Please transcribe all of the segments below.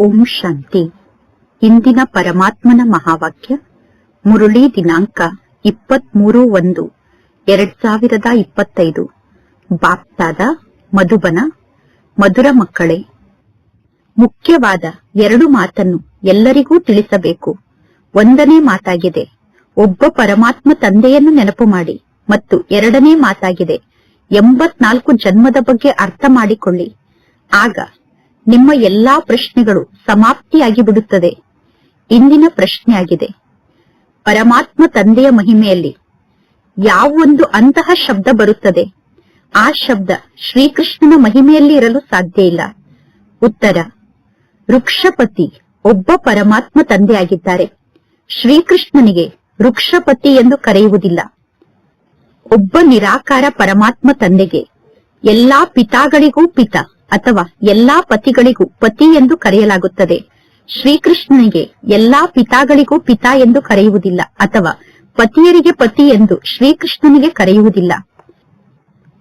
ಓಂ ಶಾಂತಿ. ಇಂದಿನ ಪರಮಾತ್ಮನ ಮಹಾವಾಕ್ಯ ಮುರುಳಿ ದಿನಾಂಕ 23/1/2025. ಬಾಪ್ತಾದ ಮಧುಬನ. ಮಧುರ ಮಕ್ಕಳೇ, ಮುಖ್ಯವಾದ 2 ಮಾತನ್ನು ಎಲ್ಲರಿಗೂ ತಿಳಿಸಬೇಕು. 1ನೇ ಮಾತಾಗಿದೆ, ಒಬ್ಬ ಪರಮಾತ್ಮ ತಂದೆಯನ್ನು ನೆನಪು ಮಾಡಿ. ಮತ್ತು 2ನೇ ಮಾತಾಗಿದೆ, 84 ಜನ್ಮದ ಬಗ್ಗೆ ಅರ್ಥ ಮಾಡಿಕೊಳ್ಳಿ. ಆಗ ನಿಮ್ಮ ಎಲ್ಲಾ ಪ್ರಶ್ನೆಗಳು ಸಮಾಪ್ತಿಯಾಗಿ ಬಿಡುತ್ತದೆ. ಇಂದಿನ ಪ್ರಶ್ನೆಯಾಗಿದೆ, ಪರಮಾತ್ಮ ತಂದೆಯ ಮಹಿಮೆಯಲ್ಲಿ ಯಾವೊಂದು ಅಂತಹ ಶಬ್ದ ಬರುತ್ತದೆ, ಆ ಶಬ್ದ ಶ್ರೀಕೃಷ್ಣನ ಮಹಿಮೆಯಲ್ಲಿ ಇರಲು ಸಾಧ್ಯ ಇಲ್ಲ. ಉತ್ತರ, ವೃಕ್ಷಪತಿ ಒಬ್ಬ ಪರಮಾತ್ಮ ತಂದೆಯಾಗಿದ್ದಾರೆ. ಶ್ರೀಕೃಷ್ಣನಿಗೆ ವೃಕ್ಷಪತಿ ಎಂದು ಕರೆಯುವುದಿಲ್ಲ. ಒಬ್ಬ ನಿರಾಕಾರ ಪರಮಾತ್ಮ ತಂದೆಗೆ ಎಲ್ಲಾ ಪಿತಾಗಳಿಗೂ ಪಿತ ಅಥವಾ ಎಲ್ಲಾ ಪತಿಗಳಿಗೂ ಪತಿ ಎಂದು ಕರೆಯಲಾಗುತ್ತದೆ. ಶ್ರೀಕೃಷ್ಣನಿಗೆ ಎಲ್ಲಾ ಪಿತಾಗಳಿಗೂ ಪಿತ ಎಂದು ಕರೆಯುವುದಿಲ್ಲ ಅಥವಾ ಪತಿಯರಿಗೆ ಪತಿ ಎಂದು ಶ್ರೀಕೃಷ್ಣನಿಗೆ ಕರೆಯುವುದಿಲ್ಲ.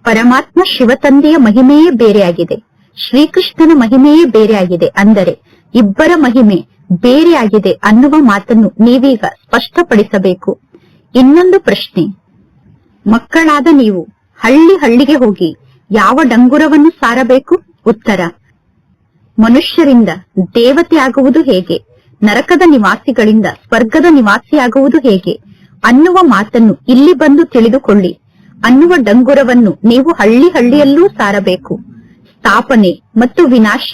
ಪರಮಾತ್ಮ ಶಿವತಂದೆಯ ಮಹಿಮೆಯೇ ಬೇರೆಯಾಗಿದೆ, ಶ್ರೀಕೃಷ್ಣನ ಮಹಿಮೆಯೇ ಬೇರೆಯಾಗಿದೆ. ಅಂದರೆ ಇಬ್ಬರ ಮಹಿಮೆ ಬೇರೆಯಾಗಿದೆ ಅನ್ನುವ ಮಾತನ್ನು ನೀವೀಗ ಸ್ಪಷ್ಟಪಡಿಸಬೇಕು. ಇನ್ನೊಂದು ಪ್ರಶ್ನೆ, ಮಕ್ಕಳಾದ ನೀವು ಹಳ್ಳಿಗೆ ಹೋಗಿ ಯಾವ ಡಂಗುರವನ್ನು ಸಾರಬೇಕು? ಉತ್ತರ, ಮನುಷ್ಯರಿಂದ ದೇವತೆ ಆಗುವುದು ಹೇಗೆ, ನರಕದ ನಿವಾಸಿಗಳಿಂದ ಸ್ವರ್ಗದ ನಿವಾಸಿಯಾಗುವುದು ಹೇಗೆ ಅನ್ನುವ ಮಾತನ್ನು ಇಲ್ಲಿ ಬಂದು ತಿಳಿದುಕೊಳ್ಳಿ ಅನ್ನುವ ಡಂಗುರವನ್ನು ನೀವು ಹಳ್ಳಿಯಲ್ಲೂ ಸಾರಬೇಕು. ಸ್ಥಾಪನೆ ಮತ್ತು ವಿನಾಶ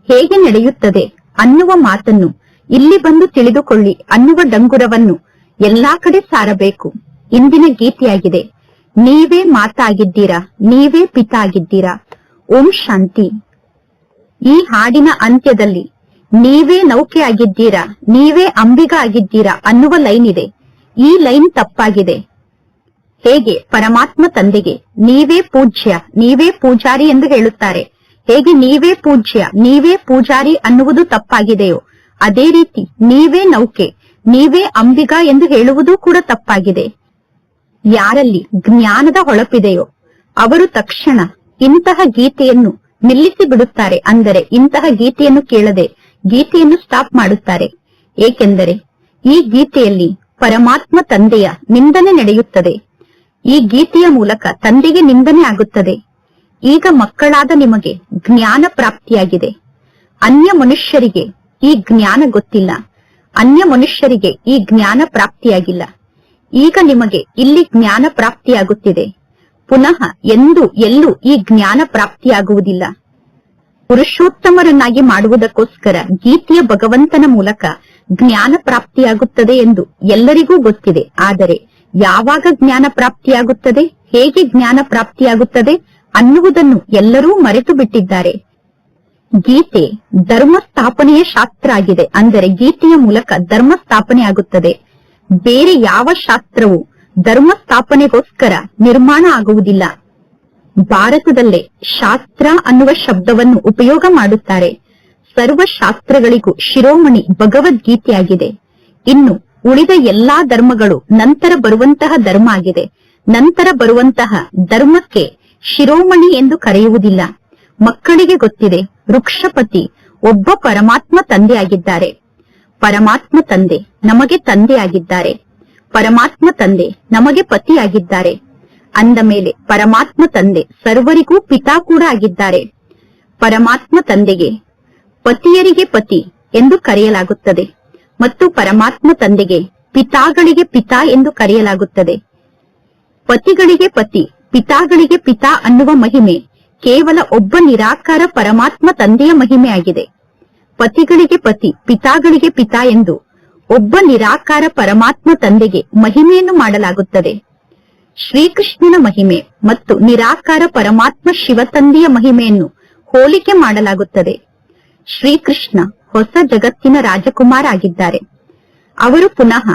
ಹೇಗೆ ನಡೆಯುತ್ತದೆ ಅನ್ನುವ ಮಾತನ್ನು ಇಲ್ಲಿ ಬಂದು ತಿಳಿದುಕೊಳ್ಳಿ ಅನ್ನುವ ಡಂಗುರವನ್ನು ಎಲ್ಲಾ ಕಡೆ ಸಾರಬೇಕು. ಇಂದಿನ ಗೀತೆಯಾಗಿದೆ, ನೀವೇ ಮಾತಾ ಆಗಿದ್ದೀರಾ, ನೀವೇ ಪಿತ ಆಗಿದ್ದೀರಾ. ಓಂ ಶಾಂತಿ. ಈ ಹಾಡಿನ ಅಂತ್ಯದಲ್ಲಿ ನೀವೇ ನೌಕೆ ಆಗಿದ್ದೀರಾ, ನೀವೇ ಅಂಬಿಗ ಆಗಿದ್ದೀರಾ ಅನ್ನುವ ಲೈನ್ ಇದೆ. ಈ ಲೈನ್ ತಪ್ಪಾಗಿದೆ. ಹೇಗೆ ಪರಮಾತ್ಮ ತಂದೆಗೆ ನೀವೇ ಪೂಜ್ಯ, ನೀವೇ ಪೂಜಾರಿ ಎಂದು ಹೇಳುತ್ತಾರೆ, ಹೇಗೆ ನೀವೇ ಪೂಜ್ಯ, ನೀವೇ ಪೂಜಾರಿ ಅನ್ನುವುದು ತಪ್ಪಾಗಿದೆಯೋ, ಅದೇ ರೀತಿ ನೀವೇ ನೌಕೆ, ನೀವೇ ಅಂಬಿಗ ಎಂದು ಹೇಳುವುದೂ ಕೂಡ ತಪ್ಪಾಗಿದೆ. ಯಾರಲ್ಲಿ ಜ್ಞಾನದ ಹೊಳಪಿದೆಯೋ ಅವರು ತಕ್ಷಣ ಇಂತಹ ಗೀತೆಯನ್ನು ನಿಲ್ಲಿಸಿ ಬಿಡುತ್ತಾರೆ. ಅಂದರೆ ಇಂತಹ ಗೀತೆಯನ್ನು ಕೇಳದೆ ಗೀತೆಯನ್ನು ಸ್ಟಾಪ್ ಮಾಡುತ್ತಾರೆ. ಏಕೆಂದರೆ ಈ ಗೀತೆಯಲ್ಲಿ ಪರಮಾತ್ಮ ತಂದೆಯ ನಿಂದನೆ ನಡೆಯುತ್ತದೆ. ಈ ಗೀತೆಯ ಮೂಲಕ ತಂದೆಗೆ ನಿಂದನೆ ಆಗುತ್ತದೆ. ಈಗ ಮಕ್ಕಳಾದ ನಿಮಗೆ ಜ್ಞಾನ ಪ್ರಾಪ್ತಿಯಾಗಿದೆ. ಅನ್ಯ ಮನುಷ್ಯರಿಗೆ ಈ ಜ್ಞಾನ ಗೊತ್ತಿಲ್ಲ, ಅನ್ಯ ಮನುಷ್ಯರಿಗೆ ಈ ಜ್ಞಾನ ಪ್ರಾಪ್ತಿಯಾಗಿಲ್ಲ. ಈಗ ನಿಮಗೆ ಇಲ್ಲಿ ಜ್ಞಾನ ಪ್ರಾಪ್ತಿಯಾಗುತ್ತಿದೆ. ಪುನಃ ಎಲ್ಲೂ ಈ ಜ್ಞಾನ ಪ್ರಾಪ್ತಿಯಾಗುವುದಿಲ್ಲ. ಪುರುಷೋತ್ತಮರನ್ನಾಗಿ ಮಾಡುವುದಕ್ಕೋಸ್ಕರ ಗೀತೆಯ ಭಗವಂತನ ಮೂಲಕ ಜ್ಞಾನ ಪ್ರಾಪ್ತಿಯಾಗುತ್ತದೆ ಎಂದು ಎಲ್ಲರಿಗೂ ಗೊತ್ತಿದೆ. ಆದರೆ ಯಾವಾಗ ಜ್ಞಾನ ಪ್ರಾಪ್ತಿಯಾಗುತ್ತದೆ, ಹೇಗೆ ಜ್ಞಾನ ಪ್ರಾಪ್ತಿಯಾಗುತ್ತದೆ ಅನ್ನುವುದನ್ನು ಎಲ್ಲರೂ ಮರೆತು ಬಿಟ್ಟಿದ್ದಾರೆ. ಗೀತೆ ಧರ್ಮ ಸ್ಥಾಪನೆಯ ಶಾಸ್ತ್ರ ಆಗಿದೆ. ಅಂದರೆ ಗೀತೆಯ ಮೂಲಕ ಧರ್ಮ ಸ್ಥಾಪನೆ ಆಗುತ್ತದೆ. ಬೇರೆ ಯಾವ ಶಾಸ್ತ್ರವು ಧರ್ಮ ಸ್ಥಾಪನೆಗೋಸ್ಕರ ನಿರ್ಮಾಣ ಆಗುವುದಿಲ್ಲ. ಭಾರತದಲ್ಲೇ ಶಾಸ್ತ್ರ ಅನ್ನುವ ಶಬ್ದವನ್ನು ಉಪಯೋಗ ಮಾಡುತ್ತಾರೆ. ಸರ್ವ ಶಾಸ್ತ್ರಗಳಿಗೂ ಶಿರೋಮಣಿ ಭಗವದ್ಗೀತೆಯಾಗಿದೆ. ಇನ್ನು ಉಳಿದ ಎಲ್ಲಾ ಧರ್ಮಗಳು ನಂತರ ಬರುವಂತಹ ಧರ್ಮ ಆಗಿದೆ. ನಂತರ ಬರುವಂತಹ ಧರ್ಮಕ್ಕೆ ಶಿರೋಮಣಿ ಎಂದು ಕರೆಯುವುದಿಲ್ಲ. ಮಕ್ಕಳಿಗೆ ಗೊತ್ತಿದೆ, ವೃಕ್ಷಪತಿ ಒಬ್ಬ ಪರಮಾತ್ಮ ತಂದೆಯಾಗಿದ್ದಾರೆ. ಪರಮಾತ್ಮ ತಂದೆ ನಮಗೆ ತಂದೆಯಾಗಿದ್ದಾರೆ. ಪರಮಾತ್ಮ ತಂದೆ ನಮಗೆ ಪತಿಯಾಗಿದ್ದಾರೆ. ಅಂದ ಮೇಲೆ ಪರಮಾತ್ಮ ತಂದೆ ಸರ್ವರಿಗೂ ಪಿತಾ ಕೂಡ ಆಗಿದ್ದಾರೆ. ಪರಮಾತ್ಮ ತಂದೆಗೆ ಪತಿಯರಿಗೆ ಪತಿ ಎಂದು ಕರೆಯಲಾಗುತ್ತದೆ ಮತ್ತು ಪರಮಾತ್ಮ ತಂದೆಗೆ ಪಿತಾಗಳಿಗೆ ಪಿತಾ ಎಂದು ಕರೆಯಲಾಗುತ್ತದೆ. ಪತಿಗಳಿಗೆ ಪತಿ, ಪಿತಾಗಳಿಗೆ ಪಿತಾ ಅನ್ನುವ ಮಹಿಮೆ ಕೇವಲ ಒಬ್ಬ ನಿರಾಕಾರ ಪರಮಾತ್ಮ ತಂದೆಯ ಮಹಿಮೆಯಾಗಿದೆ. ಪತಿಗಳಿಗೆ ಪತಿ, ಪಿತಾಗಳಿಗೆ ಪಿತಾ ಎಂದು ಒಬ್ಬ ನಿರಾಕಾರ ಪರಮಾತ್ಮ ತಂದೆಗೆ ಮಹಿಮೆಯನ್ನು ಮಾಡಲಾಗುತ್ತದೆ. ಶ್ರೀಕೃಷ್ಣನ ಮಹಿಮೆ ಮತ್ತು ನಿರಾಕಾರ ಪರಮಾತ್ಮ ಶಿವತಂದೆಯ ಮಹಿಮೆಯನ್ನು ಹೋಲಿಕೆ ಮಾಡಲಾಗುತ್ತದೆ. ಶ್ರೀಕೃಷ್ಣ ಹೊಸ ಜಗತ್ತಿನ ರಾಜಕುಮಾರ ಆಗಿದ್ದಾರೆ. ಅವರು ಪುನಃ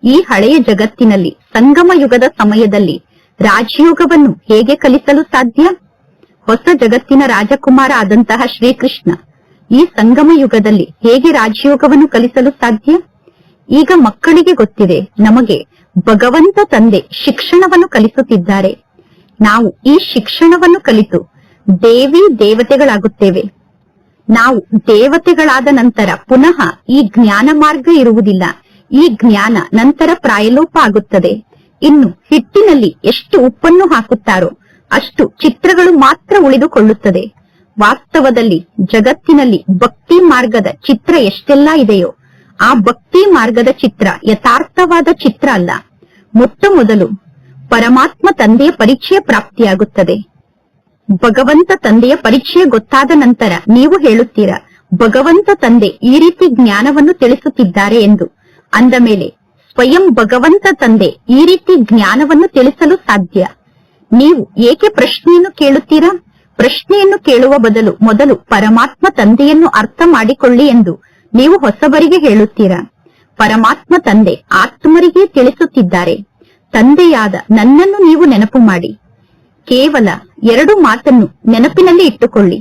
ಈ ಹಳೆಯ ಜಗತ್ತಿನಲ್ಲಿ ಸಂಗಮ ಯುಗದ ಸಮಯದಲ್ಲಿ ರಾಜಯೋಗವನ್ನು ಹೇಗೆ ಕಲಿಸಲು ಸಾಧ್ಯ? ಹೊಸ ಜಗತ್ತಿನ ರಾಜಕುಮಾರ ಆದಂತಹ ಶ್ರೀಕೃಷ್ಣ ಈ ಸಂಗಮ ಯುಗದಲ್ಲಿ ಹೇಗೆ ರಾಜಯೋಗವನ್ನು ಕಲಿಸಲು ಸಾಧ್ಯ? ಈಗ ಮಕ್ಕಳಿಗೆ ಗೊತ್ತಿದೆ, ನಮಗೆ ಭಗವಂತ ತಂದೆ ಶಿಕ್ಷಣವನ್ನು ಕಲಿಸುತ್ತಿದ್ದಾರೆ. ನಾವು ಈ ಶಿಕ್ಷಣವನ್ನು ಕಲಿತು ದೇವಿ ದೇವತೆಗಳಾಗುತ್ತೇವೆ. ನಾವು ದೇವತೆಗಳಾದ ನಂತರ ಪುನಃ ಈ ಜ್ಞಾನ ಮಾರ್ಗ ಇರುವುದಿಲ್ಲ. ಈ ಜ್ಞಾನ ನಂತರ ಪ್ರಾಯಲೋಪ ಆಗುತ್ತದೆ. ಇನ್ನು ಹಿಟ್ಟಿನಲ್ಲಿ ಎಷ್ಟು ಉಪ್ಪನ್ನು ಹಾಕುತ್ತಾರೋ ಅಷ್ಟು ಚಿತ್ರಗಳು ಮಾತ್ರ ಉಳಿದುಕೊಳ್ಳುತ್ತದೆ. ವಾಸ್ತವದಲ್ಲಿ ಜಗತ್ತಿನಲ್ಲಿ ಭಕ್ತಿ ಮಾರ್ಗದ ಚಿತ್ರ ಎಷ್ಟೆಲ್ಲ ಇದೆಯೋ ಆ ಭಕ್ತಿ ಮಾರ್ಗದ ಚಿತ್ರ ಯಥಾರ್ಥವಾದ ಚಿತ್ರ ಅಲ್ಲ. ಮೊಟ್ಟ ಮೊದಲು ಪರಮಾತ್ಮ ತಂದೆಯ ಪರಿಚಯ ಪ್ರಾಪ್ತಿಯಾಗುತ್ತದೆ. ಭಗವಂತ ತಂದೆಯ ಪರಿಚಯ ಗೊತ್ತಾದ ನಂತರ ನೀವು ಹೇಳುತ್ತೀರಾ, ಭಗವಂತ ತಂದೆ ಈ ರೀತಿ ಜ್ಞಾನವನ್ನು ತಿಳಿಸುತ್ತಿದ್ದಾರೆ ಎಂದು. ಅಂದ ಮೇಲೆ ಸ್ವಯಂ ಭಗವಂತ ತಂದೆ ಈ ರೀತಿ ಜ್ಞಾನವನ್ನು ತಿಳಿಸಲು ಸಾಧ್ಯ. ನೀವು ಏಕೆ ಪ್ರಶ್ನೆಯನ್ನು ಕೇಳುತ್ತೀರಾ? ಪ್ರಶ್ನೆಯನ್ನು ಕೇಳುವ ಬದಲು ಮೊದಲು ಪರಮಾತ್ಮ ತಂದೆಯನ್ನು ಅರ್ಥ ಮಾಡಿಕೊಳ್ಳಿ ಎಂದು ನೀವು ಹೊಸಬರಿಗೆ ಹೇಳುತ್ತೀರಾ. ಪರಮಾತ್ಮ ತಂದೆ ಆತ್ಮರಿಗೆ ತಿಳಿಸುತ್ತಿದ್ದಾರೆ, ತಂದೆಯಾದ ನನ್ನನ್ನು ನೀವು ನೆನಪು ಮಾಡಿ. ಕೇವಲ 2 ಮಾತನ್ನು ನೆನಪಿನಲ್ಲಿ ಇಟ್ಟುಕೊಳ್ಳಿ.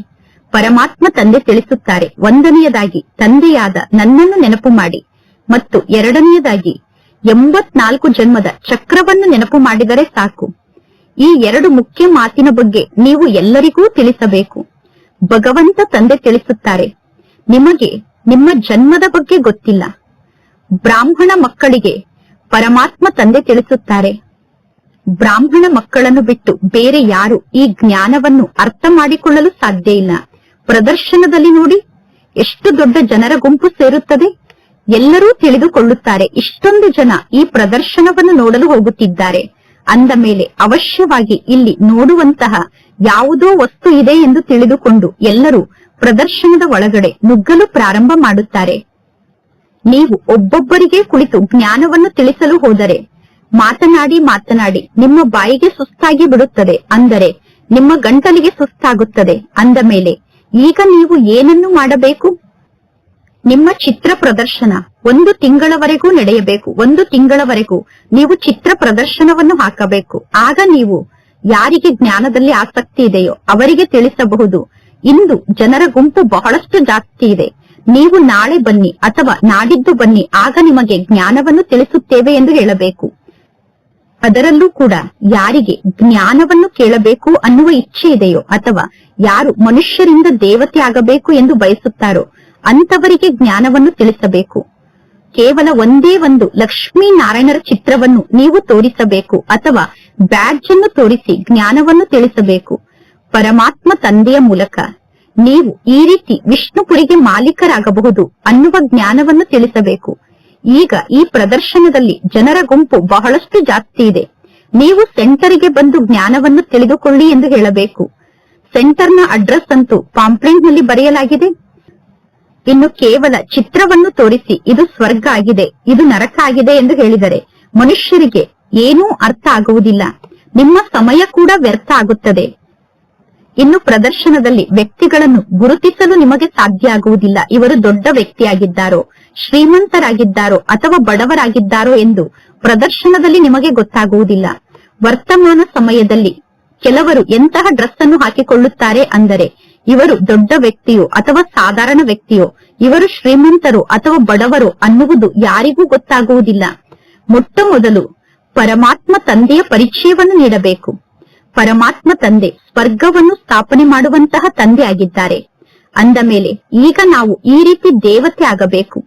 ಪರಮಾತ್ಮ ತಂದೆ ತಿಳಿಸುತ್ತಾರೆ, 1ನೇಯದಾಗಿ ತಂದೆಯಾದ ನನ್ನನ್ನು ನೆನಪು ಮಾಡಿ ಮತ್ತು 2ನೇಯದಾಗಿ 84 ಜನ್ಮದ ಚಕ್ರವನ್ನು ನೆನಪು ಮಾಡಿದರೆ ಸಾಕು. ಈ 2 ಮುಖ್ಯ ಮಾತಿನ ಬಗ್ಗೆ ನೀವು ಎಲ್ಲರಿಗೂ ತಿಳಿಸಬೇಕು. ಭಗವಂತ ತಂದೆ ತಿಳಿಸುತ್ತಾರೆ, ನಿಮಗೆ ನಿಮ್ಮ ಜನ್ಮದ ಬಗ್ಗೆ ಗೊತ್ತಿಲ್ಲ. ಬ್ರಾಹ್ಮಣ ಮಕ್ಕಳಿಗೆ ಪರಮಾತ್ಮ ತಂದೆ ತಿಳಿಸುತ್ತಾರೆ, ಬ್ರಾಹ್ಮಣ ಮಕ್ಕಳನ್ನು ಬಿಟ್ಟು ಬೇರೆ ಯಾರು ಈ ಜ್ಞಾನವನ್ನು ಅರ್ಥ ಮಾಡಿಕೊಳ್ಳಲು ಸಾಧ್ಯ ಇಲ್ಲ. ಪ್ರದರ್ಶನದಲ್ಲಿ ನೋಡಿ, ಎಷ್ಟು ದೊಡ್ಡ ಜನರ ಗುಂಪು ಸೇರುತ್ತದೆ. ಎಲ್ಲರೂ ತಿಳಿದುಕೊಳ್ಳುತ್ತಾರೆ, ಇಷ್ಟೊಂದು ಜನ ಈ ಪ್ರದರ್ಶನವನ್ನು ನೋಡಲು ಹೋಗುತ್ತಿದ್ದಾರೆ. ಅಂದ ಮೇಲೆ ಅವಶ್ಯವಾಗಿ ಇಲ್ಲಿ ನೋಡುವಂತಹ ಯಾವುದೋ ವಸ್ತು ಇದೆ ಎಂದು ತಿಳಿದುಕೊಂಡು ಎಲ್ಲರೂ ಪ್ರದರ್ಶನದ ಒಳಗಡೆ ನುಗ್ಗಲು ಪ್ರಾರಂಭ ಮಾಡುತ್ತಾರೆ. ನೀವು ಒಬ್ಬೊಬ್ಬರಿಗೆ ಕುಳಿತು ಜ್ಞಾನವನ್ನು ತಿಳಿಸಲು ಹೋದರೆ ಮಾತನಾಡಿ ಮಾತನಾಡಿ ನಿಮ್ಮ ಬಾಯಿಗೆ ಸುಸ್ತಾಗಿ ಬಿಡುತ್ತದೆ, ಅಂದರೆ ನಿಮ್ಮ ಗಂಟಲಿಗೆ ಸುಸ್ತಾಗುತ್ತದೆ. ಅಂದ ಮೇಲೆ ಈಗ ನೀವು ಏನನ್ನು ಮಾಡಬೇಕು? ನಿಮ್ಮ ಚಿತ್ರ ಪ್ರದರ್ಶನ 1 ತಿಂಗಳವರೆಗೂ ನಡೆಯಬೇಕು. 1 ತಿಂಗಳವರೆಗೂ ನೀವು ಚಿತ್ರ ಪ್ರದರ್ಶನವನ್ನು ಹಾಕಬೇಕು. ಆಗ ನೀವು ಯಾರಿಗೆ ಜ್ಞಾನದಲ್ಲಿ ಆಸಕ್ತಿ ಇದೆಯೋ ಅವರಿಗೆ ತಿಳಿಸಬಹುದು, ಇಂದು ಜನರ ಗುಂಪು ಬಹಳಷ್ಟು ಜಾಸ್ತಿ ಇದೆ, ನೀವು ನಾಳೆ ಬನ್ನಿ ಅಥವಾ ನಾಡಿದ್ದು ಬನ್ನಿ, ಆಗ ನಿಮಗೆ ಜ್ಞಾನವನ್ನು ತಿಳಿಸುತ್ತೇವೆ ಎಂದು ಹೇಳಬೇಕು. ಅದರಲ್ಲೂ ಕೂಡ ಯಾರಿಗೆ ಜ್ಞಾನವನ್ನು ಕೇಳಬೇಕು ಅನ್ನುವ ಇಚ್ಛೆ ಇದೆಯೋ ಅಥವಾ ಯಾರು ಮನುಷ್ಯರಿಂದ ದೇವತೆ ಆಗಬೇಕು ಎಂದು ಬಯಸುತ್ತಾರೋ ಅಂತವರಿಗೆ ಜ್ಞಾನವನ್ನು ತಿಳಿಸಬೇಕು. ಕೇವಲ ಒಂದೇ ಒಂದು ಲಕ್ಷ್ಮೀ ನಾರಾಯಣರ ಚಿತ್ರವನ್ನು ನೀವು ತೋರಿಸಬೇಕು ಅಥವಾ ಬ್ಯಾಡ್ಜ್ ಅನ್ನು ತೋರಿಸಿ ಜ್ಞಾನವನ್ನು ತಿಳಿಸಬೇಕು. ಪರಮಾತ್ಮ ತಂದೆಯ ಮೂಲಕ ನೀವು ಈ ರೀತಿ ವಿಷ್ಣುಪುರಿಗೆ ಮಾಲೀಕರಾಗಬಹುದು ಅನ್ನುವ ಜ್ಞಾನವನ್ನು ತಿಳಿಸಬೇಕು. ಈಗ ಈ ಪ್ರದರ್ಶನದಲ್ಲಿ ಜನರ ಗುಂಪು ಬಹಳಷ್ಟು ಜಾಸ್ತಿ ಇದೆ, ನೀವು ಸೆಂಟರ್ಗೆ ಬಂದು ಜ್ಞಾನವನ್ನು ತಿಳಿದುಕೊಳ್ಳಿ ಎಂದು ಹೇಳಬೇಕು. ಸೆಂಟರ್ನ ಅಡ್ರೆಸ್ ಅಂತೂ ಪಾಂಪ್ಲೆಂಟ್ ನಲ್ಲಿ ಬರೆಯಲಾಗಿದೆ. ಇನ್ನು ಕೇವಲ ಚಿತ್ರವನ್ನು ತೋರಿಸಿ ಇದು ಸ್ವರ್ಗ ಆಗಿದೆ, ಇದು ನರಕ ಆಗಿದೆ ಎಂದು ಹೇಳಿದರೆ ಮನುಷ್ಯರಿಗೆ ಏನೂ ಅರ್ಥ ಆಗುವುದಿಲ್ಲ, ನಿಮ್ಮ ಸಮಯ ಕೂಡ ವ್ಯರ್ಥ ಆಗುತ್ತದೆ. ಇನ್ನು ಪ್ರದರ್ಶನದಲ್ಲಿ ವ್ಯಕ್ತಿಗಳನ್ನು ಗುರುತಿಸಲು ನಿಮಗೆ ಸಾಧ್ಯ ಆಗುವುದಿಲ್ಲ. ಇವರು ದೊಡ್ಡ ವ್ಯಕ್ತಿಯಾಗಿದ್ದಾರೋ, ಶ್ರೀಮಂತರಾಗಿದ್ದಾರೋ ಅಥವಾ ಬಡವರಾಗಿದ್ದಾರೋ ಎಂದು ಪ್ರದರ್ಶನದಲ್ಲಿ ನಿಮಗೆ ಗೊತ್ತಾಗುವುದಿಲ್ಲ. ವರ್ತಮಾನ ಸಮಯದಲ್ಲಿ ಕೆಲವರು ಎಂತಹ ಡ್ರೆಸ್ ಅನ್ನು ಹಾಕಿಕೊಳ್ಳುತ್ತಾರೆ ಅಂದರೆ ಇವರು ದೊಡ್ಡ ವ್ಯಕ್ತಿಯೋ ಅಥವಾ ಸಾಧಾರಣ ವ್ಯಕ್ತಿಯೋ, ಇವರು ಶ್ರೀಮಂತರು ಅಥವಾ ಬಡವರು ಅನ್ನುವುದು ಯಾರಿಗೂ ಗೊತ್ತಾಗುವುದಿಲ್ಲ. ಮೊಟ್ಟ ಮೊದಲು ಪರಮಾತ್ಮ ತಂದೆಯ ಪರಿಚಯವನ್ನು ನೀಡಬೇಕು. ಪರಮಾತ್ಮ ತಂದೆ ಸ್ವರ್ಗವನ್ನು ಸ್ಥಾಪನೆ ಮಾಡುವಂತಹ ತಂದೆ ಆಗಿದ್ದಾರೆ. ಅಂದ ಮೇಲೆ ಈಗ ನಾವು ಈ ರೀತಿ ದೇವತೆ ಆಗಬೇಕು.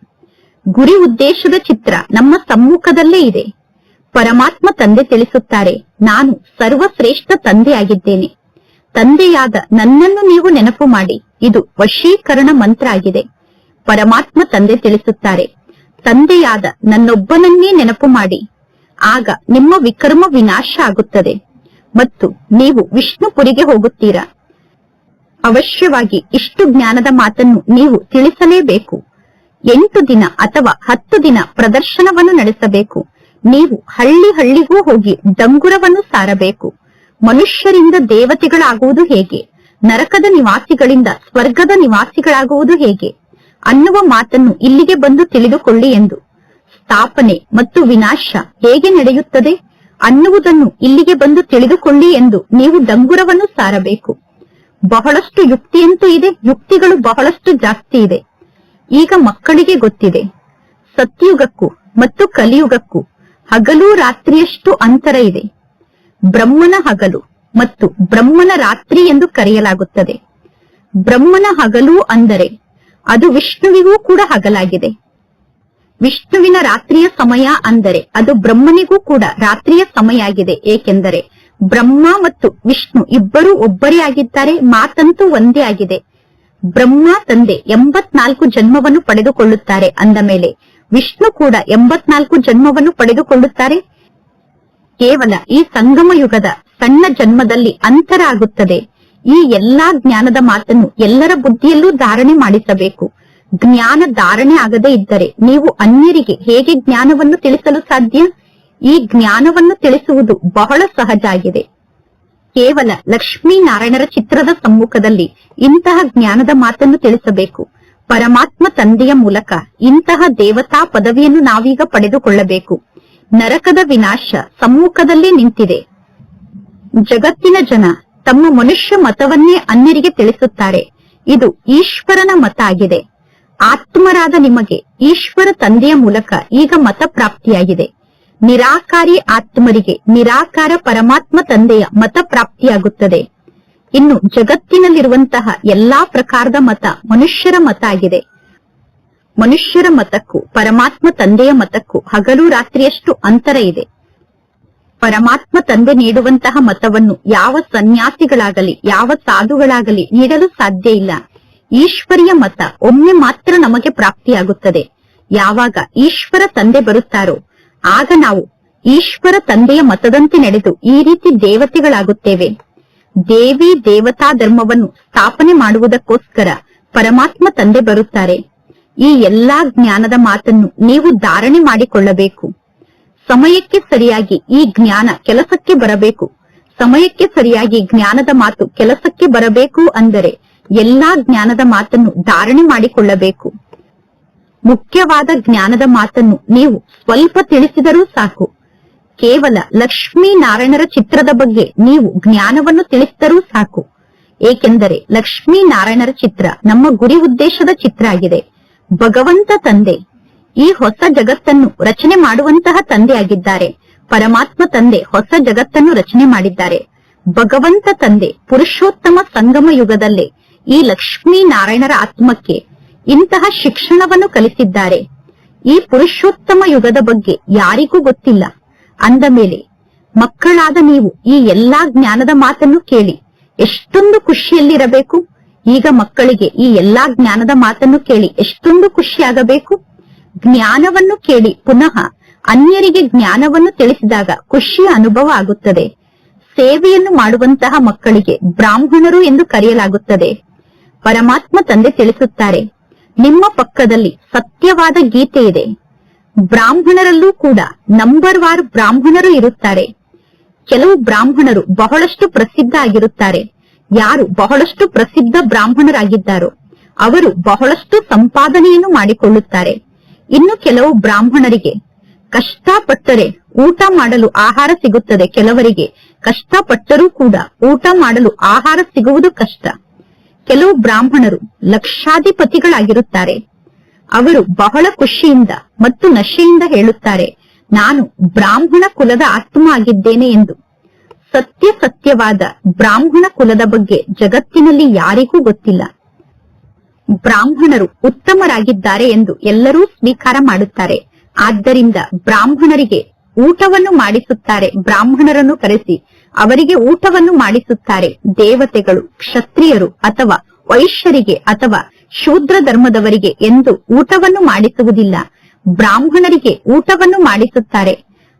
ಗುರಿ ಉದ್ದೇಶದ ಚಿತ್ರ ನಮ್ಮ ಸಮ್ಮುಖದಲ್ಲೇ ಇದೆ. ಪರಮಾತ್ಮ ತಂದೆ ತಿಳಿಸುತ್ತಾರೆ, ನಾನು ಸರ್ವಶ್ರೇಷ್ಠ ತಂದೆಯಾಗಿದ್ದೇನೆ. ತಂದೆಯಾದ ನನ್ನನ್ನು ನೀವು ನೆನಪು ಮಾಡಿ, ಇದು ವಶೀಕರಣ ಮಂತ್ರ ಆಗಿದೆ. ಪರಮಾತ್ಮ ತಂದೆ ತಿಳಿಸುತ್ತಾರೆ, ತಂದೆಯಾದ ನನ್ನೊಬ್ಬನನ್ನೇ ನೆನಪು ಮಾಡಿ, ಆಗ ನಿಮ್ಮ ವಿಕರ್ಮ ವಿನಾಶ ಆಗುತ್ತದೆ ಮತ್ತು ನೀವು ವಿಷ್ಣುಪುರಿಗೆ ಹೋಗುತ್ತೀರಾ. ಅವಶ್ಯವಾಗಿ ಇಷ್ಟು ಜ್ಞಾನದ ಮಾತನ್ನು ನೀವು ತಿಳಿಸಲೇಬೇಕು. 8 ದಿನ ಅಥವಾ 10 ದಿನ ಪ್ರದರ್ಶನವನ್ನು ನಡೆಸಬೇಕು. ನೀವು ಹಳ್ಳಿ ಹಳ್ಳಿಗೂ ಹೋಗಿ ಡಂಗುರವನ್ನು ಸಾರಬೇಕು. ಮನುಷ್ಯರಿಂದ ದೇವತೆಗಳಾಗುವುದು ಹೇಗೆ, ನರಕದ ನಿವಾಸಿಗಳಿಂದ ಸ್ವರ್ಗದ ನಿವಾಸಿಗಳಾಗುವುದು ಹೇಗೆ ಅನ್ನುವ ಮಾತನ್ನು ಇಲ್ಲಿಗೆ ಬಂದು ತಿಳಿದುಕೊಳ್ಳಿ ಎಂದು. ಸ್ಥಾಪನೆ ಮತ್ತು ವಿನಾಶ ಹೇಗೆ ನಡೆಯುತ್ತದೆ ಅನ್ನುವುದನ್ನು ಇಲ್ಲಿಗೆ ಬಂದು ತಿಳಿದುಕೊಳ್ಳಿ ಎಂದು ನೀವು ಡಂಗುರವನ್ನು ಸಾರಬೇಕು. ಬಹಳಷ್ಟು ಯುಕ್ತಿಯಂತೂ ಇದೆ, ಯುಕ್ತಿಗಳು ಬಹಳಷ್ಟು ಜಾಸ್ತಿ ಇದೆ. ಈಗ ಮಕ್ಕಳಿಗೆ ಗೊತ್ತಿದೆ, ಸತ್ಯುಗಕ್ಕೂ ಮತ್ತು ಕಲಿಯುಗಕ್ಕೂ ಹಗಲು ರಾತ್ರಿಯಷ್ಟು ಅಂತರ ಇದೆ. ಬ್ರಹ್ಮನ ಹಗಲು ಮತ್ತು ಬ್ರಹ್ಮನ ರಾತ್ರಿ ಎಂದು ಕರೆಯಲಾಗುತ್ತದೆ. ಬ್ರಹ್ಮನ ಹಗಲು ಅಂದರೆ ಅದು ವಿಷ್ಣುವಿಗೂ ಕೂಡ ಹಗಲಾಗಿದೆ. ವಿಷ್ಣುವಿನ ರಾತ್ರಿಯ ಸಮಯ ಅಂದರೆ ಅದು ಬ್ರಹ್ಮನಿಗೂ ಕೂಡ ರಾತ್ರಿಯ ಸಮಯ ಆಗಿದೆ. ಏಕೆಂದರೆ ಬ್ರಹ್ಮ ಮತ್ತು ವಿಷ್ಣು ಇಬ್ಬರೂ ಒಬ್ಬರೇ ಆಗಿದ್ದಾರೆ. ಮಾತಂತೂ ಒಂದೇ ಆಗಿದೆ. ಬ್ರಹ್ಮ ತಂದೆ 84 ಜನ್ಮವನ್ನು ಪಡೆದುಕೊಳ್ಳುತ್ತಾರೆ ಅಂದ ಮೇಲೆ ವಿಷ್ಣು ಕೂಡ 84 ಜನ್ಮವನ್ನು ಪಡೆದುಕೊಳ್ಳುತ್ತಾರೆ. ಕೇವಲ ಈ ಸಂಗಮ ಯುಗದ ಸಣ್ಣ ಜನ್ಮದಲ್ಲಿ ಅಂತರ ಆಗುತ್ತದೆ. ಈ ಎಲ್ಲಾ ಜ್ಞಾನದ ಮಾತನ್ನು ಎಲ್ಲರ ಬುದ್ಧಿಯಲ್ಲೂ ಧಾರಣೆ ಮಾಡಿಸಬೇಕು. ಜ್ಞಾನ ಧಾರಣೆ ಆಗದೇ ಇದ್ದರೆ ನೀವು ಅನ್ಯರಿಗೆ ಹೇಗೆ ಜ್ಞಾನವನ್ನು ತಿಳಿಸಲು ಸಾಧ್ಯ? ಈ ಜ್ಞಾನವನ್ನು ತಿಳಿಸುವುದು ಬಹಳ ಸಹಜ ಆಗಿದೆ. ಕೇವಲ ಲಕ್ಷ್ಮೀನಾರಾಯಣರ ಚಿತ್ರದ ಸಮ್ಮುಖದಲ್ಲಿ ಇಂತಹ ಜ್ಞಾನದ ಮಾತನ್ನು ತಿಳಿಸಬೇಕು. ಪರಮಾತ್ಮ ತಂದೆಯ ಮೂಲಕ ಇಂತಹ ದೇವತಾ ಪದವಿಯನ್ನು ನಾವೀಗ ಪಡೆದುಕೊಳ್ಳಬೇಕು. ನರಕದ ವಿನಾಶ ಸಮ್ಮುಖದಲ್ಲೇ ನಿಂತಿದೆ. ಜಗತ್ತಿನ ಜನ ತಮ್ಮ ಮನುಷ್ಯ ಮತವನ್ನೇ ಅನ್ಯರಿಗೆ ತಿಳಿಸುತ್ತಾರೆ. ಇದು ಈಶ್ವರನ ಮತ ಆಗಿದೆ. ಆತ್ಮರಾದ ನಿಮಗೆ ಈಶ್ವರ ತಂದೆಯ ಮೂಲಕ ಈಗ ಮತ ಪ್ರಾಪ್ತಿಯಾಗಿದೆ. ನಿರಾಕಾರಿ ಆತ್ಮರಿಗೆ ನಿರಾಕಾರ ಪರಮಾತ್ಮ ತಂದೆಯ ಮತ ಪ್ರಾಪ್ತಿಯಾಗುತ್ತದೆ. ಇನ್ನು ಜಗತ್ತಿನಲ್ಲಿರುವಂತಹ ಎಲ್ಲಾ ಪ್ರಕಾರದ ಮತ ಮನುಷ್ಯರ ಮತ ಆಗಿದೆ. ಮನುಷ್ಯರ ಮತಕ್ಕೂ ಪರಮಾತ್ಮ ತಂದೆಯ ಮತಕ್ಕೂ ಹಗಲು ರಾತ್ರಿಯಷ್ಟು ಅಂತರ ಇದೆ. ಪರಮಾತ್ಮ ತಂದೆ ನೀಡುವಂತಹ ಮತವನ್ನು ಯಾವ ಸನ್ಯಾಸಿಗಳಾಗಲಿ ಯಾವ ಸಾಧುಗಳಾಗಲಿ ನೀಡಲು ಸಾಧ್ಯ ಇಲ್ಲ. ಈಶ್ವರಿಯ ಮತ ಒಮ್ಮೆ ಮಾತ್ರ ನಮಗೆ ಪ್ರಾಪ್ತಿಯಾಗುತ್ತದೆ. ಯಾವಾಗ ಈಶ್ವರ ತಂದೆ ಬರುತ್ತಾರೋ ಆಗ ನಾವು ಈಶ್ವರ ತಂದೆಯ ಮತದಂತೆ ನಡೆದು ಈ ರೀತಿ ದೇವತೆಗಳಾಗುತ್ತೇವೆ. ದೇವಿ ದೇವತಾ ಧರ್ಮವನ್ನು ಸ್ಥಾಪನೆ ಮಾಡುವುದಕ್ಕೋಸ್ಕರ ಪರಮಾತ್ಮ ತಂದೆ ಬರುತ್ತಾರೆ. ಈ ಎಲ್ಲಾ ಜ್ಞಾನದ ಮಾತನ್ನು ನೀವು ಧಾರಣೆ ಮಾಡಿಕೊಳ್ಳಬೇಕು. ಸಮಯಕ್ಕೆ ಸರಿಯಾಗಿ ಈ ಜ್ಞಾನ ಕೆಲಸಕ್ಕೆ ಬರಬೇಕು. ಸಮಯಕ್ಕೆ ಸರಿಯಾಗಿ ಜ್ಞಾನದ ಮಾತು ಕೆಲಸಕ್ಕೆ ಬರಬೇಕು ಅಂದರೆ ಎಲ್ಲಾ ಜ್ಞಾನದ ಮಾತನ್ನು ಧಾರಣೆ ಮಾಡಿಕೊಳ್ಳಬೇಕು. ಮುಖ್ಯವಾದ ಜ್ಞಾನದ ಮಾತನ್ನು ನೀವು ಸ್ವಲ್ಪ ತಿಳಿಸಿದರೂ ಸಾಕು. ಕೇವಲ ಲಕ್ಷ್ಮೀನಾರಾಯಣರ ಚಿತ್ರದ ಬಗ್ಗೆ ನೀವು ಜ್ಞಾನವನ್ನು ತಿಳಿಸಿದರೂ ಸಾಕು. ಏಕೆಂದರೆ ಲಕ್ಷ್ಮೀನಾರಾಯಣರ ಚಿತ್ರ ನಮ್ಮ ಗುರಿ ಉದ್ದೇಶದ ಚಿತ್ರ ಆಗಿದೆ. ಭಗವಂತ ತಂದೆ ಈ ಹೊಸ ಜಗತ್ತನ್ನು ರಚನೆ ಮಾಡುವಂತಹ ತಂದೆ ಆಗಿದ್ದಾರೆ. ಪರಮಾತ್ಮ ತಂದೆ ಹೊಸ ಜಗತ್ತನ್ನು ರಚನೆ ಮಾಡಿದ್ದಾರೆ. ಭಗವಂತ ತಂದೆ ಪುರುಷೋತ್ತಮ ಸಂಗಮ ಯುಗದಲ್ಲೇ ಈ ಲಕ್ಷ್ಮೀನಾರಾಯಣರ ಆತ್ಮಕ್ಕೆ ಇಂತಹ ಶಿಕ್ಷಣವನ್ನು ಕಲಿಸಿದ್ದಾರೆ. ಈ ಪುರುಷೋತ್ತಮ ಯುಗದ ಬಗ್ಗೆ ಯಾರಿಗೂ ಗೊತ್ತಿಲ್ಲ. ಅಂದ ಮೇಲೆ ಮಕ್ಕಳಾದ ನೀವು ಈ ಎಲ್ಲಾ ಜ್ಞಾನದ ಮಾತನ್ನು ಕೇಳಿ ಎಷ್ಟೊಂದು ಖುಷಿಯಲ್ಲಿರಬೇಕು. ಈಗ ಮಕ್ಕಳಿಗೆ ಈ ಎಲ್ಲಾ ಜ್ಞಾನದ ಮಾತನ್ನು ಕೇಳಿ ಎಷ್ಟೊಂದು ಖುಷಿಯಾಗಬೇಕು. ಜ್ಞಾನವನ್ನು ಕೇಳಿ ಪುನಃ ಅನ್ಯರಿಗೆ ಜ್ಞಾನವನ್ನು ತಿಳಿಸಿದಾಗ ಖುಷಿಯ ಅನುಭವ ಆಗುತ್ತದೆ. ಸೇವೆಯನ್ನು ಮಾಡುವಂತಹ ಮಕ್ಕಳಿಗೆ ಬ್ರಾಹ್ಮಣರು ಎಂದು ಕರೆಯಲಾಗುತ್ತದೆ. ಪರಮಾತ್ಮ ತಂದೆ ತಿಳಿಸುತ್ತಾರೆ, ನಿಮ್ಮ ಪಕ್ಕದಲ್ಲಿ ಸತ್ಯವಾದ ಗೀತೆ ಇದೆ. ಬ್ರಾಹ್ಮಣರಲ್ಲೂ ಕೂಡ ನಂಬರ್ ವಾರ್ ಬ್ರಾಹ್ಮಣರು ಇರುತ್ತಾರೆ. ಕೆಲವು ಬ್ರಾಹ್ಮಣರು ಬಹಳಷ್ಟು ಪ್ರಸಿದ್ಧ ಆಗಿರುತ್ತಾರೆ. ಯಾರು ಬಹಳಷ್ಟು ಪ್ರಸಿದ್ಧ ಬ್ರಾಹ್ಮಣರಾಗಿದ್ದಾರೋ ಅವರು ಬಹಳಷ್ಟು ಸಂಪಾದನೆಯನ್ನು ಮಾಡಿಕೊಳ್ಳುತ್ತಾರೆ. ಇನ್ನು ಕೆಲವು ಬ್ರಾಹ್ಮಣರಿಗೆ ಕಷ್ಟಪಟ್ಟರೆ ಊಟ ಮಾಡಲು ಆಹಾರ ಸಿಗುತ್ತದೆ. ಕೆಲವರಿಗೆ ಕಷ್ಟಪಟ್ಟರೂ ಕೂಡ ಊಟ ಮಾಡಲು ಆಹಾರ ಸಿಗುವುದು ಕಷ್ಟ. ಕೆಲವು ಬ್ರಾಹ್ಮಣರು ಲಕ್ಷಾಧಿಪತಿಗಳಾಗಿರುತ್ತಾರೆ. ಅವರು ಬಹಳ ಖುಷಿಯಿಂದ ಮತ್ತು ನಶೆಯಿಂದ ಹೇಳುತ್ತಾರೆ, ನಾನು ಬ್ರಾಹ್ಮಣ ಕುಲದ ಆತ್ಮ ಆಗಿದ್ದೇನೆ ಎಂದು. ಸತ್ಯವಾದ ಬ್ರಾಹ್ಮಣ ಕುಲದ ಬಗ್ಗೆ ಜಗತ್ತಿನಲ್ಲಿ ಯಾರಿಗೂ ಗೊತ್ತಿಲ್ಲ. ಬ್ರಾಹ್ಮಣರು ಉತ್ತಮರಾಗಿದ್ದಾರೆ ಎಂದು ಎಲ್ಲರೂ ಸ್ವೀಕಾರ ಮಾಡುತ್ತಾರೆ. ಆದ್ದರಿಂದ ಬ್ರಾಹ್ಮಣರಿಗೆ ಊಟವನ್ನು ಮಾಡಿಸುತ್ತಾರೆ. ಬ್ರಾಹ್ಮಣರನ್ನು ಕರೆಸಿ ಅವರಿಗೆ ಊಟವನ್ನು ಮಾಡಿಸುತ್ತಾರೆ. ದೇವತೆಗಳು, ಕ್ಷತ್ರಿಯರು ಅಥವಾ ವೈಶ್ಯರಿಗೆ ಅಥವಾ ಶೂದ್ರ ಧರ್ಮದವರಿಗೆ ಎಂದು ಊಟವನ್ನು ಮಾಡಿಸುವುದಿಲ್ಲ. ಬ್ರಾಹ್ಮಣರಿಗೆ ಊಟವನ್ನು ಮಾಡಿಸುತ್ತಾರೆ.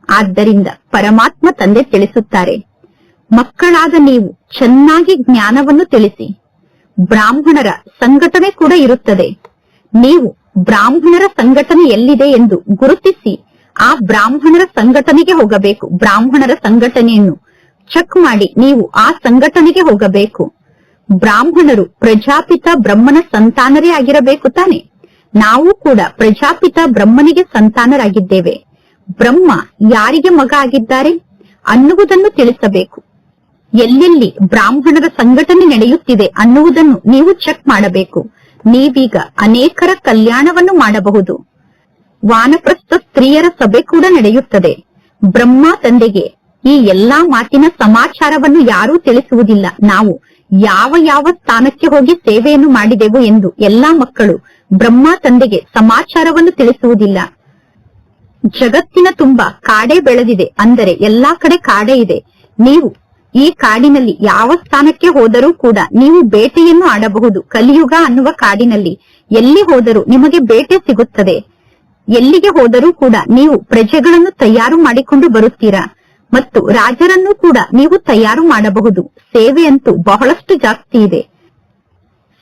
ಆದ್ದರಿಂದ ಪರಮಾತ್ಮ ತಂದೆ ತಿಳಿಸುತ್ತಾರೆ, ಮಕ್ಕಳಾದ ನೀವು ಚೆನ್ನಾಗಿ ಜ್ಞಾನವನ್ನು ತಿಳಿಸಿ. ಬ್ರಾಹ್ಮಣರ ಸಂಘಟನೆ ಕೂಡ ಇರುತ್ತದೆ. ನೀವು ಬ್ರಾಹ್ಮಣರ ಸಂಘಟನೆ ಎಲ್ಲಿದೆ ಎಂದು ಗುರುತಿಸಿ ಆ ಬ್ರಾಹ್ಮಣರ ಸಂಘಟನೆಗೆ ಹೋಗಬೇಕು. ಬ್ರಾಹ್ಮಣರ ಸಂಘಟನೆಯನ್ನು ಚೆಕ್ ಮಾಡಿ ನೀವು ಆ ಸಂಘಟನೆಗೆ ಹೋಗಬೇಕು. ಬ್ರಾಹ್ಮಣರು ಪ್ರಜಾಪಿತ ಬ್ರಹ್ಮನ ಸಂತಾನರೇ ಆಗಿರಬೇಕು ತಾನೆ. ನಾವು ಕೂಡ ಪ್ರಜಾಪಿತ ಬ್ರಹ್ಮನಿಗೆ ಸಂತಾನರಾಗಿದ್ದೇವೆ. ಬ್ರಹ್ಮ ಯಾರಿಗೆ ಮಗ ಆಗಿದ್ದಾರೆ ಅನ್ನುವುದನ್ನು ತಿಳಿಸಬೇಕು. ಎಲ್ಲೆಲ್ಲಿ ಬ್ರಾಹ್ಮಣರ ಸಂಘಟನೆ ನಡೆಯುತ್ತಿದೆ ಅನ್ನುವುದನ್ನು ನೀವು ಚೆಕ್ ಮಾಡಬೇಕು. ನೀವೀಗ ಅನೇಕರ ಕಲ್ಯಾಣವನ್ನು ಮಾಡಬಹುದು. ವಾನಪ್ರಸ್ಥ ಸ್ತ್ರೀಯರ ಸಭೆ ಕೂಡ ನಡೆಯುತ್ತದೆ. ಬ್ರಹ್ಮ ತಂದೆಗೆ ಈ ಎಲ್ಲಾ ಮಾತಿನ ಸಮಾಚಾರವನ್ನು ಯಾರೂ ತಿಳಿಸುವುದಿಲ್ಲ. ನಾವು ಯಾವ ಯಾವ ಸ್ಥಾನಕ್ಕೆ ಹೋಗಿ ಸೇವೆಯನ್ನು ಮಾಡಿದೆವು ಎಂದು ಎಲ್ಲಾ ಮಕ್ಕಳು ಬ್ರಹ್ಮ ತಂದೆಗೆ ಸಮಾಚಾರವನ್ನು ತಿಳಿಸುವುದಿಲ್ಲ. ಜಗತ್ತಿನ ತುಂಬಾ ಕಾಡೇ ಬೆಳೆದಿದೆ, ಅಂದರೆ ಎಲ್ಲಾ ಕಡೆ ಕಾಡೇ ಇದೆ. ನೀವು ಈ ಕಾಡಿನಲ್ಲಿ ಯಾವ ಸ್ಥಾನಕ್ಕೆ ಹೋದರೂ ಕೂಡ ನೀವು ಬೇಟೆಯನ್ನು ಆಡಬಹುದು. ಕಲಿಯುಗ ಅನ್ನುವ ಕಾಡಿನಲ್ಲಿ ಎಲ್ಲಿ ಹೋದರೂ ನಿಮಗೆ ಬೇಟೆ ಸಿಗುತ್ತದೆ. ಎಲ್ಲಿಗೆ ಹೋದರೂ ಕೂಡ ನೀವು ಪ್ರಜೆಗಳನ್ನು ತಯಾರು ಮಾಡಿಕೊಂಡು ಬರುತ್ತೀರಾ ಮತ್ತು ರಾಜರನ್ನು ಕೂಡ ನೀವು ತಯಾರು ಮಾಡಬಹುದು. ಸೇವೆಯಂತೂ ಬಹಳಷ್ಟು ಜಾಸ್ತಿ ಇದೆ.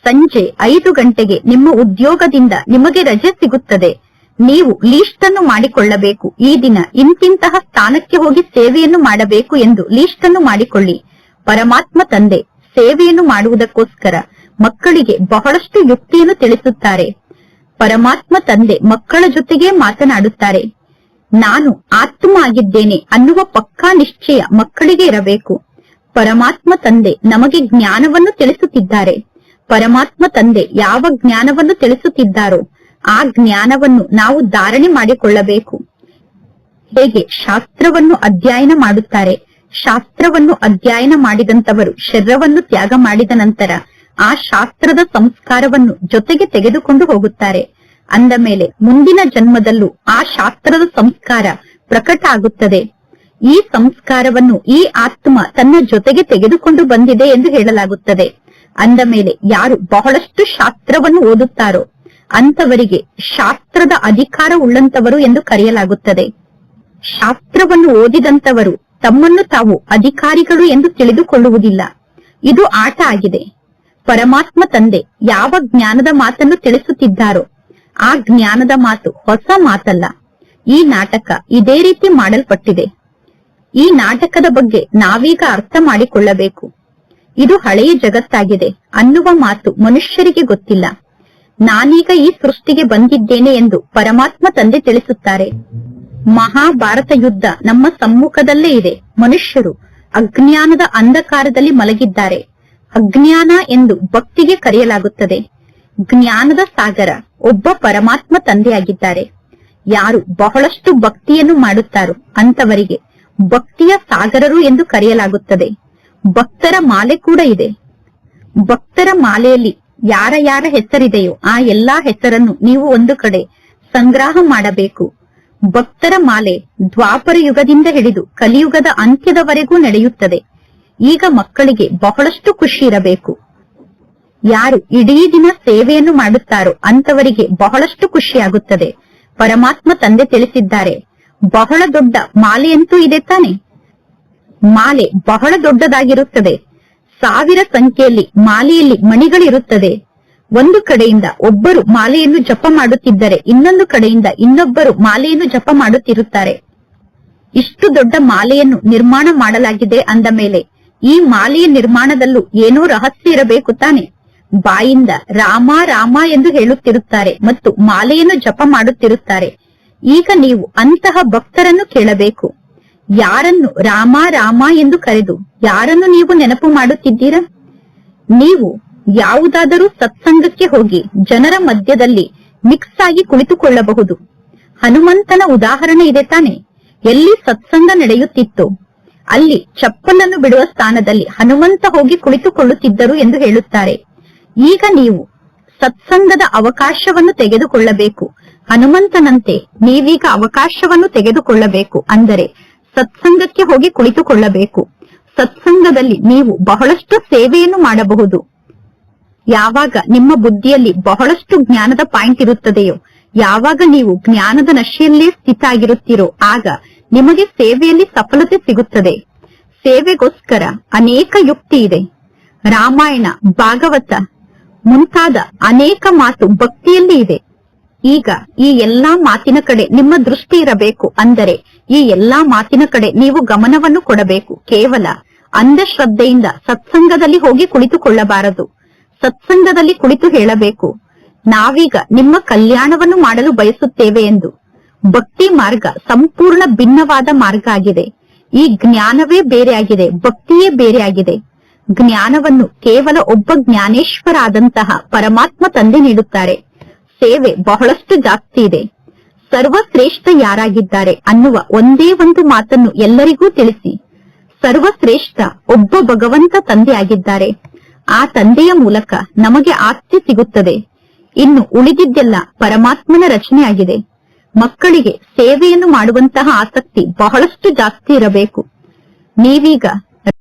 ಸಂಜೆ 5 ಗಂಟೆಗೆ ನಿಮ್ಮ ಉದ್ಯೋಗದಿಂದ ನಿಮಗೆ ರಜೆ ಸಿಗುತ್ತದೆ. ನೀವು ಲೀಸ್ಟ್ ಅನ್ನು ಮಾಡಿಕೊಳ್ಳಬೇಕು. ಈ ದಿನ ಇಂತಿಂತಹ ಸ್ಥಾನಕ್ಕೆ ಹೋಗಿ ಸೇವೆಯನ್ನು ಮಾಡಬೇಕು ಎಂದು ಲೀಸ್ಟ್ ಅನ್ನು ಮಾಡಿಕೊಳ್ಳಿ. ಪರಮಾತ್ಮ ತಂದೆ ಸೇವೆಯನ್ನು ಮಾಡುವುದಕ್ಕೋಸ್ಕರ ಮಕ್ಕಳಿಗೆ ಬಹಳಷ್ಟು ಯುಕ್ತಿಯನ್ನು ತಿಳಿಸುತ್ತಾರೆ. ಪರಮಾತ್ಮ ತಂದೆ ಮಕ್ಕಳ ಜೊತೆಗೆ ಮಾತನಾಡುತ್ತಾರೆ. ನಾನು ಆತ್ಮ ಆಗಿದ್ದೇನೆ ಅನ್ನುವ ಪಕ್ಕಾ ನಿಶ್ಚಯ ಮಕ್ಕಳಿಗೆ ಇರಬೇಕು. ಪರಮಾತ್ಮ ತಂದೆ ನಮಗೆ ಜ್ಞಾನವನ್ನು ತಿಳಿಸುತ್ತಿದ್ದಾರೆ. ಪರಮಾತ್ಮ ತಂದೆ ಯಾವ ಜ್ಞಾನವನ್ನು ತಿಳಿಸುತ್ತಿದ್ದಾರೋ ಆ ಜ್ಞಾನವನ್ನು ನಾವು ಧಾರಣೆ ಮಾಡಿಕೊಳ್ಳಬೇಕು. ಹೇಗೆ ಶಾಸ್ತ್ರವನ್ನು ಅಧ್ಯಯನ ಮಾಡುತ್ತಾರೆ, ಶಾಸ್ತ್ರವನ್ನು ಅಧ್ಯಯನ ಮಾಡಿದಂತವರು ಶರೀರವನ್ನು ತ್ಯಾಗ ಮಾಡಿದ ನಂತರ ಆ ಶಾಸ್ತ್ರದ ಸಂಸ್ಕಾರವನ್ನು ಜೊತೆಗೆ ತೆಗೆದುಕೊಂಡು ಹೋಗುತ್ತಾರೆ. ಅಂದ ಮೇಲೆ ಮುಂದಿನ ಜನ್ಮದಲ್ಲೂ ಆ ಶಾಸ್ತ್ರದ ಸಂಸ್ಕಾರ ಪ್ರಕಟ ಆಗುತ್ತದೆ. ಈ ಸಂಸ್ಕಾರವನ್ನು ಈ ಆತ್ಮ ತನ್ನ ಜೊತೆಗೆ ತೆಗೆದುಕೊಂಡು ಬಂದಿದೆ ಎಂದು ಹೇಳಲಾಗುತ್ತದೆ. ಅಂದ ಮೇಲೆ ಯಾರು ಬಹಳಷ್ಟು ಶಾಸ್ತ್ರವನ್ನು ಓದುತ್ತಾರೋ ಅಂತವರಿಗೆ ಶಾಸ್ತ್ರದ ಅಧಿಕಾರ ಉಳ್ಳಂತವರು ಎಂದು ಕರೆಯಲಾಗುತ್ತದೆ. ಶಾಸ್ತ್ರವನ್ನು ಓದಿದಂತವರು ತಮ್ಮನ್ನು ತಾವು ಅಧಿಕಾರಿಗಳು ಎಂದು ತಿಳಿದುಕೊಳ್ಳುವುದಿಲ್ಲ. ಇದು ಆಟ ಆಗಿದೆ. ಪರಮಾತ್ಮ ತಂದೆ ಯಾವ ಜ್ಞಾನದ ಮಾತನ್ನು ತಿಳಿಸುತ್ತಿದ್ದಾರೋ ಆ ಜ್ಞಾನದ ಮಾತು ಹೊಸ ಮಾತಲ್ಲ. ಈ ನಾಟಕ ಇದೇ ರೀತಿ ಮಾಡಲ್ಪಟ್ಟಿದೆ. ಈ ನಾಟಕದ ಬಗ್ಗೆ ನಾವೀಗ ಅರ್ಥ ಮಾಡಿಕೊಳ್ಳಬೇಕು. ಇದು ಹಳೆಯ ಜಗತ್ತಾಗಿದೆ ಅನ್ನುವ ಮಾತು ಮನುಷ್ಯರಿಗೆ ಗೊತ್ತಿಲ್ಲ. ನಾನೀಗ ಈ ಸೃಷ್ಟಿಗೆ ಬಂದಿದ್ದೇನೆ ಎಂದು ಪರಮಾತ್ಮ ತಂದೆ ತಿಳಿಸುತ್ತಾರೆ. ಮಹಾಭಾರತ ಯುದ್ಧ ನಮ್ಮ ಸಮ್ಮುಖದಲ್ಲೇ ಇದೆ. ಮನುಷ್ಯರು ಅಜ್ಞಾನದ ಅಂಧಕಾರದಲ್ಲಿ ಮಲಗಿದ್ದಾರೆ. ಅಜ್ಞಾನ ಎಂದು ಭಕ್ತಿಗೆ ಕರೆಯಲಾಗುತ್ತದೆ. ಜ್ಞಾನದ ಸಾಗರ ಒಬ್ಬ ಪರಮಾತ್ಮ ತಂದೆಯಾಗಿದ್ದಾರೆ. ಯಾರು ಬಹಳಷ್ಟು ಭಕ್ತಿಯನ್ನು ಮಾಡುತ್ತಾರೋ ಅಂತವರಿಗೆ ಭಕ್ತಿಯ ಸಾಗರರು ಎಂದು ಕರೆಯಲಾಗುತ್ತದೆ. ಭಕ್ತರ ಮಾಲೆ ಕೂಡ ಇದೆ. ಭಕ್ತರ ಮಾಲೆಯಲ್ಲಿ ಯಾರ ಯಾರ ಹೆಸರಿದೆಯೋ ಆ ಎಲ್ಲಾ ಹೆಸರನ್ನು ನೀವು ಒಂದು ಕಡೆ ಸಂಗ್ರಹ ಮಾಡಬೇಕು. ಭಕ್ತರ ಮಾಲೆ ದ್ವಾಪರ ಯುಗದಿಂದ ಹಿಡಿದು ಕಲಿಯುಗದ ಅಂತ್ಯದವರೆಗೂ ನಡೆಯುತ್ತದೆ. ಈಗ ಮಕ್ಕಳಿಗೆ ಬಹಳಷ್ಟು ಖುಷಿ ಇರಬೇಕು. ಯಾರು ಇಡೀ ದಿನ ಸೇವೆಯನ್ನು ಮಾಡುತ್ತಾರೋ ಅಂತವರಿಗೆ ಬಹಳಷ್ಟು ಖುಷಿಯಾಗುತ್ತದೆ. ಪರಮಾತ್ಮ ತಂದೆ ತಿಳಿಸಿದ್ದಾರೆ, ಬಹಳ ದೊಡ್ಡ ಮಾಲೆಯಂತೂ ಇದೆ ತಾನೆ. ಮಾಲೆ ಬಹಳ ದೊಡ್ಡದಾಗಿರುತ್ತದೆ. 1000 ಸಂಖ್ಯೆಯಲ್ಲಿ ಮಾಲೆಯಲ್ಲಿ ಮಣಿಗಳಿರುತ್ತದೆ. ಒಂದು ಕಡೆಯಿಂದ ಒಬ್ಬರು ಮಾಲೆಯನ್ನು ಜಪ ಮಾಡುತ್ತಿದ್ದರೆ ಇನ್ನೊಂದು ಕಡೆಯಿಂದ ಇನ್ನೊಬ್ಬರು ಮಾಲೆಯನ್ನು ಜಪ ಮಾಡುತ್ತಿರುತ್ತಾರೆ. ಇಷ್ಟು ದೊಡ್ಡ ಮಾಲೆಯನ್ನು ನಿರ್ಮಾಣ ಮಾಡಲಾಗಿದೆ ಅಂದ ಮೇಲೆ ಈ ಮಾಲೆಯ ನಿರ್ಮಾಣದಲ್ಲೂ ಏನೋ ರಹಸ್ಯ ಇರಬೇಕು ತಾನೆ. ಬಾಯಿಂದ ರಾಮ ರಾಮ ಎಂದು ಹೇಳುತ್ತಿರುತ್ತಾರೆ ಮತ್ತು ಮಾಲೆಯನ್ನು ಜಪ ಮಾಡುತ್ತಿರುತ್ತಾರೆ. ಈಗ ನೀವು ಅಂತಹ ಭಕ್ತರನ್ನು ಕೇಳಬೇಕು. ಯಾರನ್ನು ರಾಮ ರಾಮ ಎಂದು ಕರೆದು ಯಾರನ್ನು ನೀವು ನೆನಪು ಮಾಡುತ್ತಿದ್ದೀರಾ? ನೀವು ಯಾವುದಾದರೂ ಸತ್ಸಂಗಕ್ಕೆ ಹೋಗಿ ಜನರ ಮಧ್ಯದಲ್ಲಿ ಮಿಕ್ಸ್ ಆಗಿ ಕುಳಿತುಕೊಳ್ಳಬಹುದು. ಹನುಮಂತನ ಉದಾಹರಣೆ ಇದೆ ತಾನೆ. ಎಲ್ಲಿ ಸತ್ಸಂಗ ನಡೆಯುತ್ತಿತ್ತೋ ಅಲ್ಲಿ ಚಪ್ಪಲನ್ನು ಬಿಡುವ ಸ್ಥಾನದಲ್ಲಿ ಹನುಮಂತ ಹೋಗಿ ಕುಳಿತುಕೊಳ್ಳುತ್ತಿದ್ದರು ಎಂದು ಹೇಳುತ್ತಾರೆ. ಈಗ ನೀವು ಸತ್ಸಂಗದ ಅವಕಾಶವನ್ನು ತೆಗೆದುಕೊಳ್ಳಬೇಕು. ಹನುಮಂತನಂತೆ ನೀವೀಗ ಅವಕಾಶವನ್ನು ತೆಗೆದುಕೊಳ್ಳಬೇಕು. ಅಂದರೆ ಸತ್ಸಂಗಕ್ಕೆ ಹೋಗಿ ಕುಳಿತುಕೊಳ್ಳಬೇಕು. ಸತ್ಸಂಗದಲ್ಲಿ ನೀವು ಬಹಳಷ್ಟು ಸೇವೆಯನ್ನು ಮಾಡಬಹುದು. ಯಾವಾಗ ನಿಮ್ಮ ಬುದ್ಧಿಯಲ್ಲಿ ಬಹಳಷ್ಟು ಜ್ಞಾನದ ಪಾಯಿಂಟ್ ಇರುತ್ತದೆಯೋ, ಯಾವಾಗ ನೀವು ಜ್ಞಾನದ ನಶೆಯಲ್ಲೇ ಸ್ಥಿತ ಆಗಿರುತ್ತೀರೋ ಆಗ ನಿಮಗೆ ಸೇವೆಯಲ್ಲಿ ಸಫಲತೆ ಸಿಗುತ್ತದೆ. ಸೇವೆಗೋಸ್ಕರ ಅನೇಕ ಯುಕ್ತಿ ಇದೆ. ರಾಮಾಯಣ, ಭಾಗವತ ಮುಂತಾದ ಅನೇಕ ಮಾತು ಭಕ್ತಿಯಲ್ಲಿ ಇದೆ. ಈಗ ಈ ಎಲ್ಲಾ ಮಾತಿನ ಕಡೆ ನಿಮ್ಮ ದೃಷ್ಟಿ ಇರಬೇಕು. ಅಂದರೆ ಈ ಎಲ್ಲಾ ಮಾತಿನ ಕಡೆ ನೀವು ಗಮನವನ್ನು ಕೊಡಬೇಕು. ಕೇವಲ ಅಂಧಶ್ರದ್ಧೆಯಿಂದ ಸತ್ಸಂಗದಲ್ಲಿ ಹೋಗಿ ಕುಳಿತುಕೊಳ್ಳಬಾರದು. ಸತ್ಸಂಗದಲ್ಲಿ ಕುಳಿತು ಹೇಳಬೇಕು, ನಾವೀಗ ನಿಮ್ಮ ಕಲ್ಯಾಣವನ್ನು ಮಾಡಲು ಬಯಸುತ್ತೇವೆ ಎಂದು. ಭಕ್ತಿ ಮಾರ್ಗ ಸಂಪೂರ್ಣ ಭಿನ್ನವಾದ ಮಾರ್ಗ ಆಗಿದೆ. ಈ ಜ್ಞಾನವೇ ಬೇರೆ ಆಗಿದೆ, ಭಕ್ತಿಯೇ ಬೇರೆ ಆಗಿದೆ. ಜ್ಞಾನವನ್ನು ಕೇವಲ ಒಬ್ಬ ಜ್ಞಾನೇಶ್ವರ ಆದಂತಹ ಪರಮಾತ್ಮ ತಂದೆ ನೀಡುತ್ತಾರೆ. ಸೇವೆ ಬಹಳಷ್ಟು ಜಾಸ್ತಿ ಇದೆ. ಸರ್ವಶ್ರೇಷ್ಠ ಯಾರಾಗಿದ್ದಾರೆ ಅನ್ನುವ ಒಂದೇ ಒಂದು ಮಾತನ್ನು ಎಲ್ಲರಿಗೂ ತಿಳಿಸಿ. ಸರ್ವಶ್ರೇಷ್ಠ ಒಬ್ಬ ಭಗವಂತ ತಂದೆ ಆಗಿದ್ದಾರೆ. ಆ ತಂದೆಯ ಮೂಲಕ ನಮಗೆ ಆಸ್ತಿ ಸಿಗುತ್ತದೆ. ಇನ್ನು ಉಳಿದಿದ್ದೆಲ್ಲ ಪರಮಾತ್ಮನ ರಚನೆಯಾಗಿದೆ. ಮಕ್ಕಳಿಗೆ ಸೇವೆಯನ್ನು ಮಾಡುವಂತಹ ಆಸಕ್ತಿ ಬಹಳಷ್ಟು ಜಾಸ್ತಿ ಇರಬೇಕು. ನೀವೀಗ